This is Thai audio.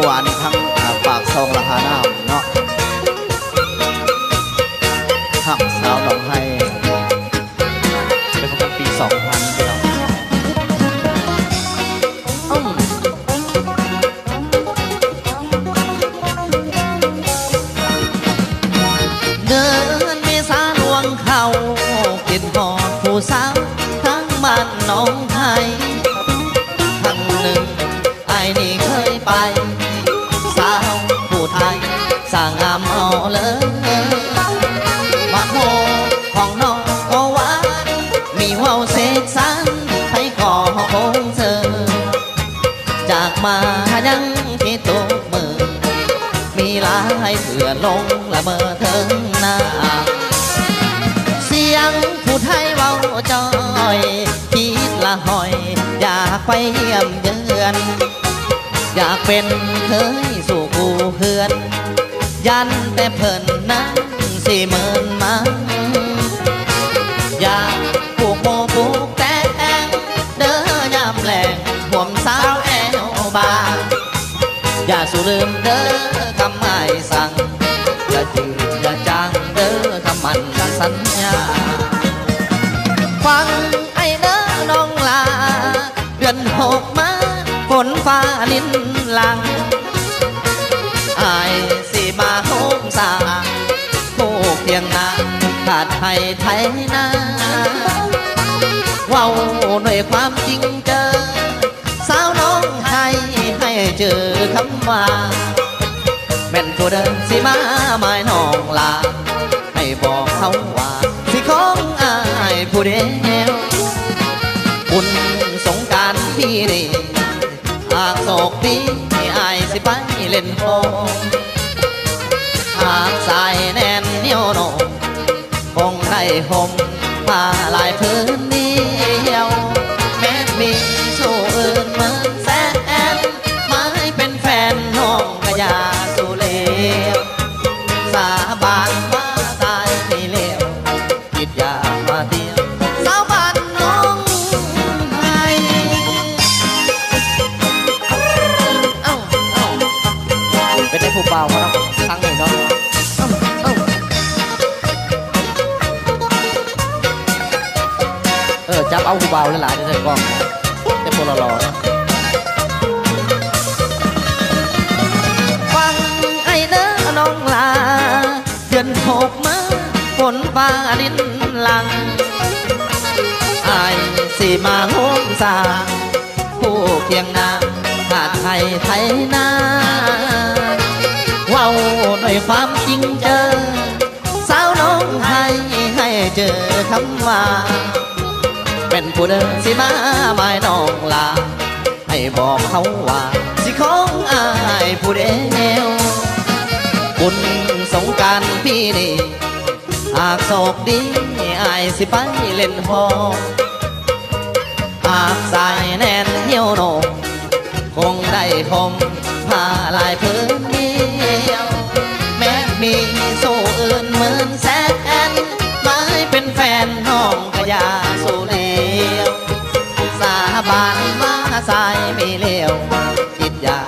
วานทั้งปากซองราคาหน้าเนาะหักสาวดอกให้เป็นประมาณปี 2000เดียวเดินเมษาลวงเขากินหอดผู้สาวทั้งบ้านน้องไทยครั้งหนึ่งไอ้นี่เคยไปสาวผู้ไทยสร้างงามเอาเลยมาโหของน้องก็หวานมีว่าวเสกสรรให้ก่อคงเธอจากมายังที่ตุกมือมีหลายเถื่อลงละเมอเถิงหน้าเสียงผู้ไทยเว้าจอยคิดละหอยอยากไปเยี่ยมเยือนอยากเป็นเคยสู่กูเพื่อนยันแต่เพิ่นนั้นสิเมินมาอยากปลูกโมปลูกแตงเด้อยามแหลงห่วมสาวแอวบาอย่าสูลืมเด้อคำไม่สั่งอย่าจืดอย่าจางเด้อคำมันสัญญาฟังไอ้เด้อน้องลาเดือน6มาฝนฟ้าลิ้นหลังอายสิมาโฮมสาผู้เพียงนาขาดให้ไทยนาเว้าด้วยความจริงเจอสาวน้องไทยให้เจอคำว่าแม่นผู้เดินสิมาหมายน้องลาให้บอกเขาว่าสิของอายผู้เดียวบุญสงกรานต์ที่นี่หากโศกดีอายสิไปเล่นโฮหากสายแน่นเหนียวโนคงได้ห่มผ้าลายพื้นเดียวแม้มีสู้อื่นเหมือนแสนไม่เป็นแฟนน้องก็อย่าสู้เลวสาบานว่าตายไม่เลวคิดอย่ามาเดียวสาบานน้องให้เป็นได้ผู้เบาเขาเนาะครั้งหนึ่งเนาะจับเอาผู้เบาหลายๆได้กล้องแต่พวกหล่อๆเนาะฟังไอ้เด้อน้องลาเดือน6มาฝนฟ้าดินหลังอายสิมาโฮมสาผู้เพียงนาขาดไทยไทยนาเว้าด้วยความจริงเจอสาวน้องไทยให้เจอคำว่าเป็นผู้เดินสิมาหมายน้องลาให้บอกเขาว่าสิของอายผู้เดียวบุญสงกรานต์พี่นี่หากโศกดีอายสิไปเล่นโฮหากสายแน่นเหี่ยวโนคงได้ห่มผ้าลายพื้นเดียวแม้มีสู้อื่นเหมือนแสนไม่เป็นแฟนน้องก็อย่าสู้เลวสาบานว่าสายไม่เลวคิดอย่า